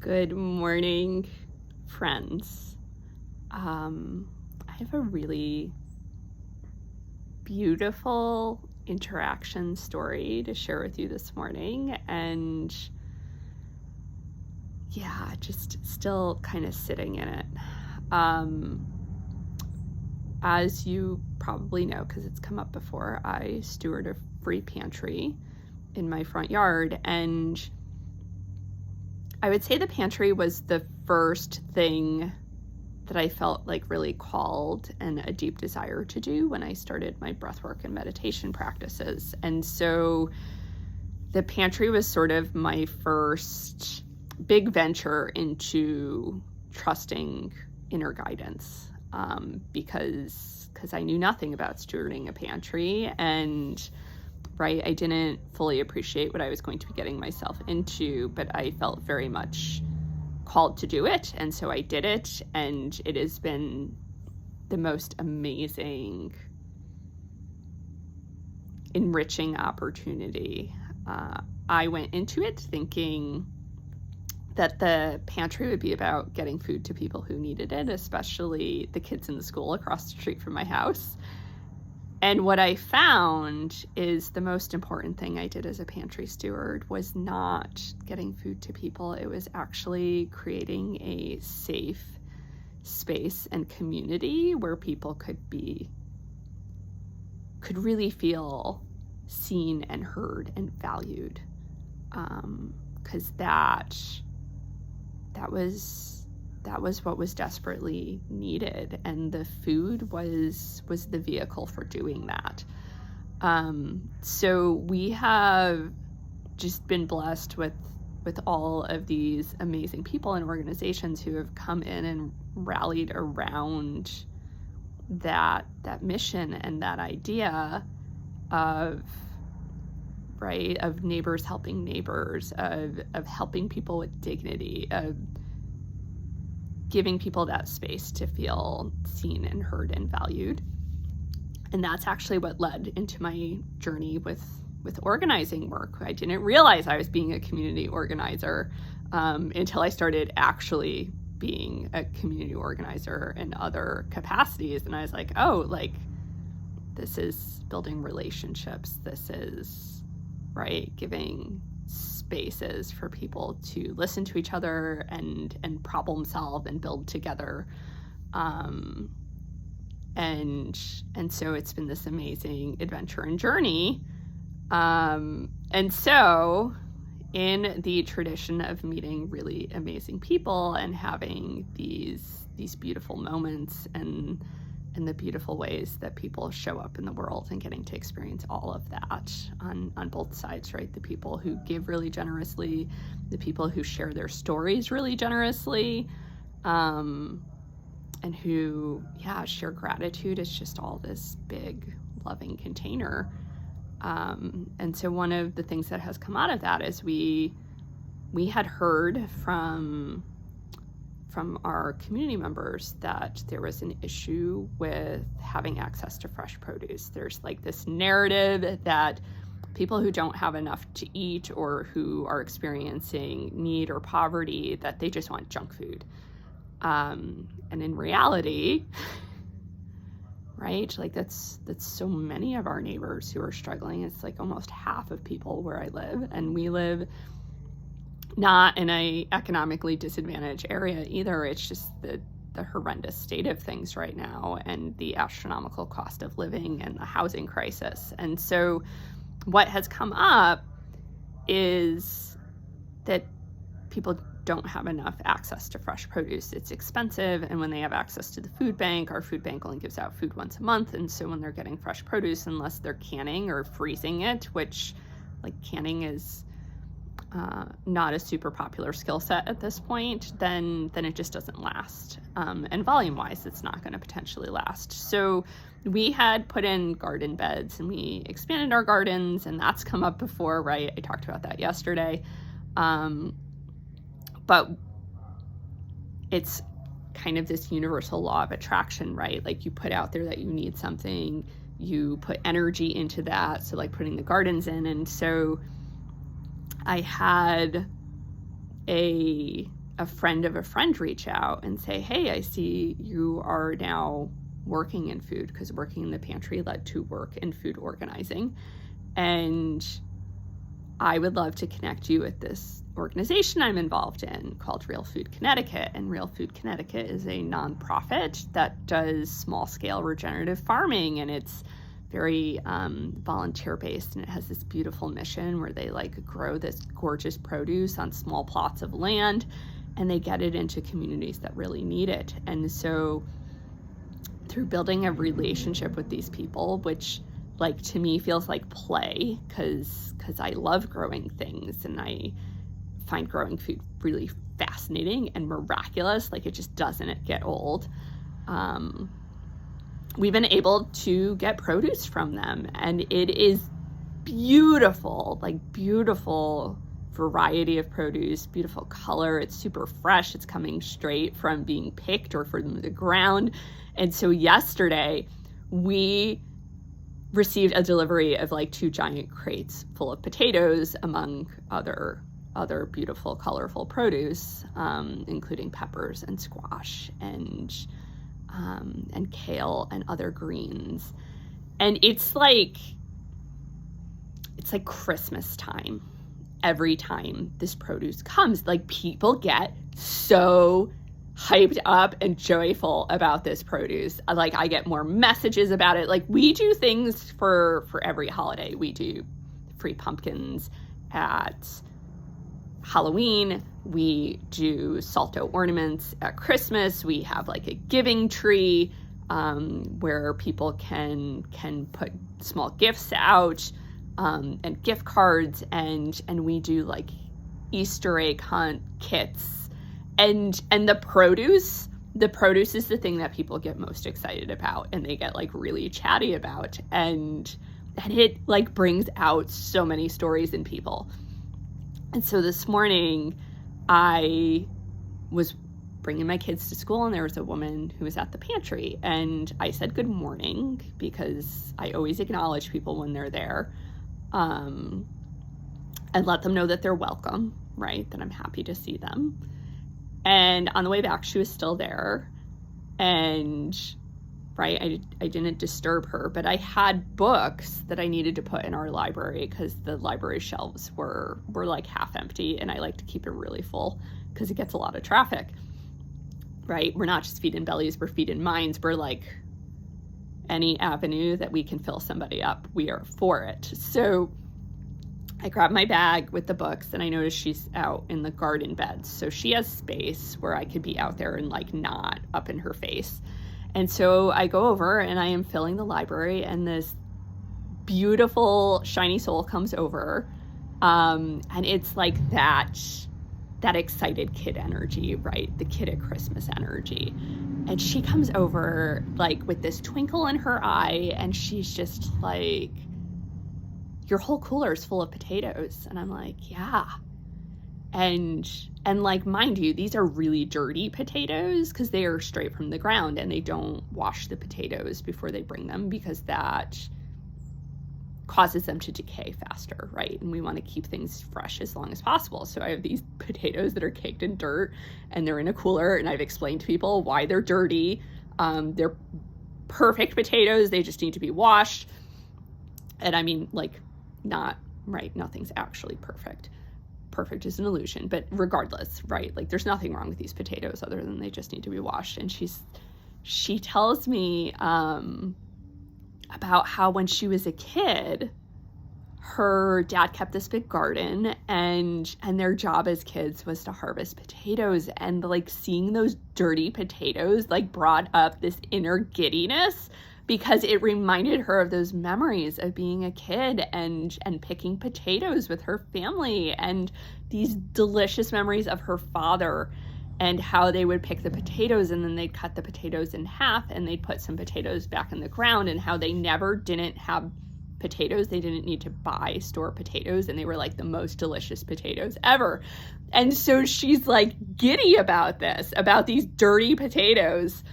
Good morning, friends. I have a really beautiful interaction story to share with you this morning, and just still kind of sitting in it. As you probably know, because it's come up before, I steward a free pantry in my front yard, and I would say the pantry was the first thing that I felt like really called and a deep desire to do when I started my breathwork and meditation practices. And so the pantry was sort of my first big venture into trusting inner guidance, because I knew nothing about stewarding a pantry, and I didn't fully appreciate what I was going to be getting myself into, but I felt very much called to do it, and so I did it, and it has been the most amazing, enriching opportunity. I went into it thinking that the pantry would be about getting food to people who needed it, especially the kids in the school across the street from my house. And what I found is the most important thing I did as a pantry steward was not getting food to people. It was actually creating a safe space and community where people could really feel seen and heard and valued. Because that was what was desperately needed, and the food was the vehicle for doing that. So we have just been blessed with all of these amazing people and organizations who have come in and rallied around that mission and that idea of neighbors helping neighbors, of helping people with dignity, of giving people that space to feel seen and heard and valued. And that's actually what led into my journey with organizing work. I didn't realize I was being a community organizer until I started actually being a community organizer in other capacities. And I was like, this is building relationships. This is, giving spaces for people to listen to each other and problem solve and build together. And so it's been this amazing adventure and journey. And so in the tradition of meeting really amazing people and having these beautiful moments and the beautiful ways that people show up in the world, and getting to experience all of that on both sides, the people who give really generously, the people who share their stories really generously, and who share gratitude. It's just all this big loving container. And so one of the things that has come out of that is we had heard from our community members that there was an issue with having access to fresh produce. There's this narrative that people who don't have enough to eat, or who are experiencing need or poverty, that they just want junk food. And in reality, that's so many of our neighbors who are struggling. It's almost half of people where I live, and we live not in a economically disadvantaged area either. It's just the horrendous state of things right now, and the astronomical cost of living, and the housing crisis. And so what has come up is that people don't have enough access to fresh produce. It's expensive, and when they have access to the food bank, our food bank only gives out food once a month, and so when they're getting fresh produce, unless they're canning or freezing it, which canning is not a super popular skill set at this point, then it just doesn't last. And volume-wise, it's not going to potentially last. So we had put in garden beds, and we expanded our gardens, and that's come up before, I talked about that yesterday. But it's kind of this universal law of attraction, you put out there that you need something, you put energy into that. So putting the gardens in. And so I had a a friend of a friend reach out and say, hey, I see you are now working in food, because working in the pantry led to work in food organizing. And I would love to connect you with this organization I'm involved in called Real Food Connecticut. And Real Food Connecticut is a nonprofit that does small scale regenerative farming, and it's very volunteer based, and it has this beautiful mission where they like grow this gorgeous produce on small plots of land, and they get it into communities that really need it. And so through building a relationship with these people, which like to me feels like play, because I love growing things and I find growing food really fascinating and miraculous. Like, it just doesn't get old. We've been able to get produce from them, and it is beautiful, like beautiful variety of produce, beautiful color. It's super fresh. It's coming straight from being picked or from the ground. And so yesterday we received a delivery of like 2 giant crates full of potatoes, among other beautiful, colorful produce, including peppers and squash and kale and other greens. And it's like Christmas time every time this produce comes. Like, people get so hyped up and joyful about this produce. Like, I get more messages about it. Like, we do things for every holiday. We do free pumpkins at Halloween. We do salto ornaments at Christmas. We have like a giving tree where people can put small gifts out, and gift cards, and we do like Easter egg hunt kits, and the produce is the thing that people get most excited about, and they get like really chatty about, and it like brings out so many stories in people. And so this morning I was bringing my kids to school, and there was a woman who was at the pantry, and I said good morning, because I always acknowledge people when they're there, and let them know that they're welcome, right? That I'm happy to see them. And on the way back, she was still there, and right, I didn't disturb her, but I had books that I needed to put in our library, because the library shelves were like half empty, and I like to keep it really full because it gets a lot of traffic, right? We're not just feeding bellies, we're feeding minds. We're like, any avenue that we can fill somebody up, we are for it. So I grabbed my bag with the books, and I noticed she's out in the garden beds, so she has space where I could be out there and like not up in her face. And so I go over and I am filling the library, and this beautiful shiny soul comes over, and it's like that excited kid energy, right? The kid at Christmas energy. And she comes over like with this twinkle in her eye, and she's just like, your whole cooler is full of potatoes. And I'm like, yeah. And like, mind you, these are really dirty potatoes, because they are straight from the ground, and they don't wash the potatoes before they bring them, because that causes them to decay faster, right? And we want to keep things fresh as long as possible. So I have these potatoes that are caked in dirt, and they're in a cooler, and I've explained to people why they're dirty. They're perfect potatoes. They just need to be washed. And I mean, like, not right. Nothing's actually perfect. Perfect is an illusion, but regardless, right? Like, there's nothing wrong with these potatoes other than they just need to be washed. And she tells me about how when she was a kid, her dad kept this big garden, and their job as kids was to harvest potatoes, and like seeing those dirty potatoes like brought up this inner giddiness, because it reminded her of those memories of being a kid and picking potatoes with her family, and these delicious memories of her father, and how they would pick the potatoes, and then they'd cut the potatoes in half, and they'd put some potatoes back in the ground, and how they never didn't have potatoes. They didn't need to buy store potatoes, and they were like the most delicious potatoes ever. And so she's like giddy about this, about these dirty potatoes,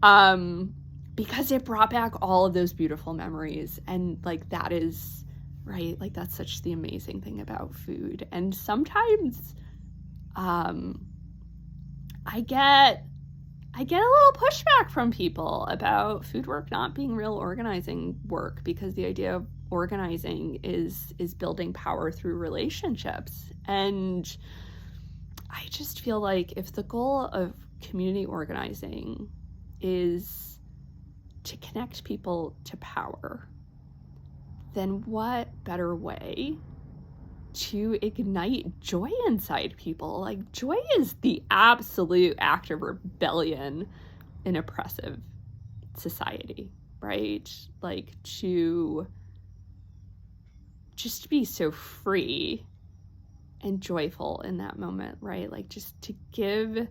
because it brought back all of those beautiful memories. And like, that is right, like, that's such the amazing thing about food. And sometimes I get a little pushback from people about food work not being real organizing work, because the idea of organizing is building power through relationships. And I just feel like if the goal of community organizing is to connect people to power, then what better way to ignite joy inside people? Like, joy is the absolute act of rebellion in oppressive society, right? Like, to just be so free and joyful in that moment, right? Like, just to give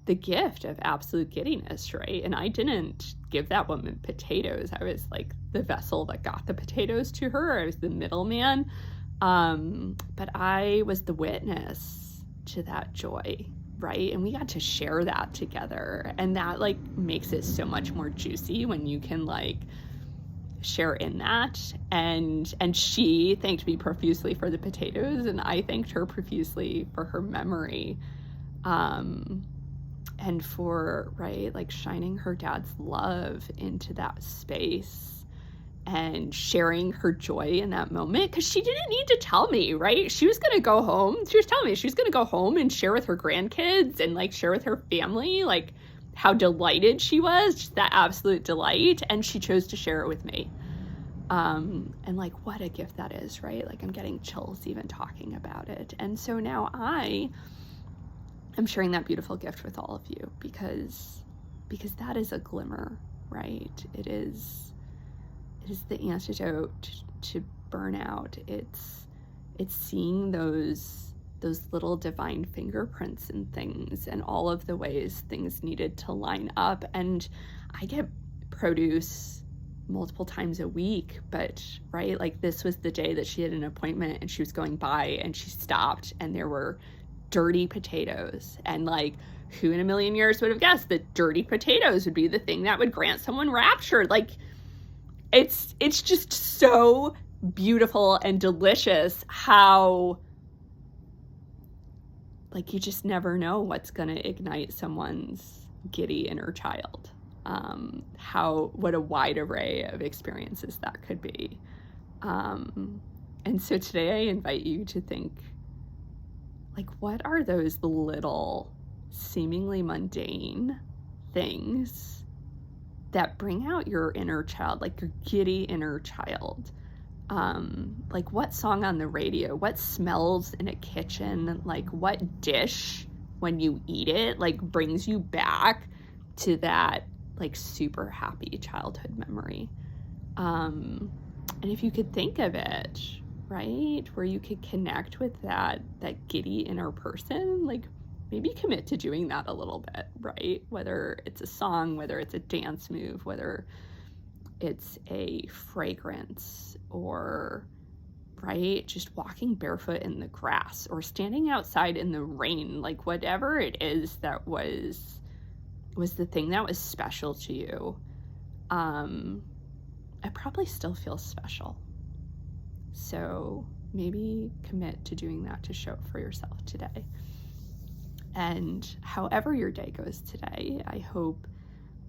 the gift of absolute giddiness, right? And I didn't give that woman potatoes. I was like the vessel that got the potatoes to her. I was the middleman. But I was the witness to that joy, right? And we got to share that together. And that like makes it so much more juicy when you can like share in that. And she thanked me profusely for the potatoes, and I thanked her profusely for her memory. And for, right, like shining her dad's love into that space and sharing her joy in that moment, because she didn't need to tell me, right? She was going to go home. She was telling me she was going to go home and share with her grandkids and like share with her family, like how delighted she was, just that absolute delight. And she chose to share it with me. And like, what a gift that is, right? Like, I'm getting chills even talking about it. And so now I'm sharing that beautiful gift with all of you, because that is a glimmer, right? It is the antidote to burnout. It's seeing those little divine fingerprints in things and all of the ways things needed to line up. And I get produce multiple times a week, but right, like this was the day that she had an appointment and she was going by and she stopped and there were dirty potatoes. And like, who in a million years would have guessed that dirty potatoes would be the thing that would grant someone rapture? Like, it's just so beautiful and delicious how like you just never know what's going to ignite someone's giddy inner child. What a wide array of experiences that could be. And so today I invite you to think, like, what are those little seemingly mundane things that bring out your inner child, like your giddy inner child? Like, what song on the radio, what smells in a kitchen, like what dish when you eat it, like brings you back to that like super happy childhood memory. And if you could think of it, right, where you could connect with that giddy inner person, like maybe commit to doing that a little bit, right? Whether it's a song, whether it's a dance move, whether it's a fragrance, or right, just walking barefoot in the grass or standing outside in the rain, like whatever it is that was the thing that was special to you. I probably still feel special. So maybe commit to doing that, to show up for yourself today. And however your day goes today, I hope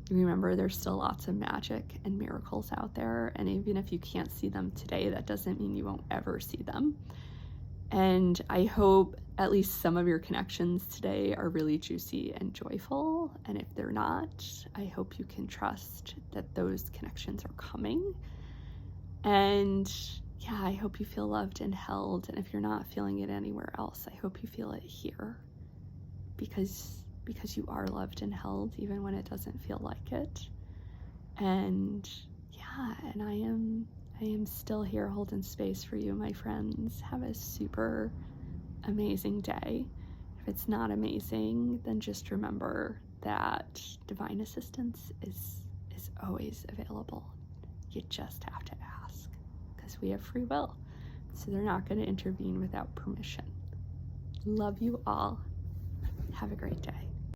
you remember there's still lots of magic and miracles out there. And even if you can't see them today, that doesn't mean you won't ever see them. And I hope at least some of your connections today are really juicy and joyful. And if they're not, I hope you can trust that those connections are coming. And yeah, I hope you feel loved and held. And if you're not feeling it anywhere else, I hope you feel it here, because you are loved and held even when it doesn't feel like it. And yeah, and I am still here holding space for you, my friends. Have a super amazing day. If it's not amazing, then just remember that divine assistance is always available. You just have to ask, because we have free will. So they're not going to intervene without permission. Love you all. Have a great day.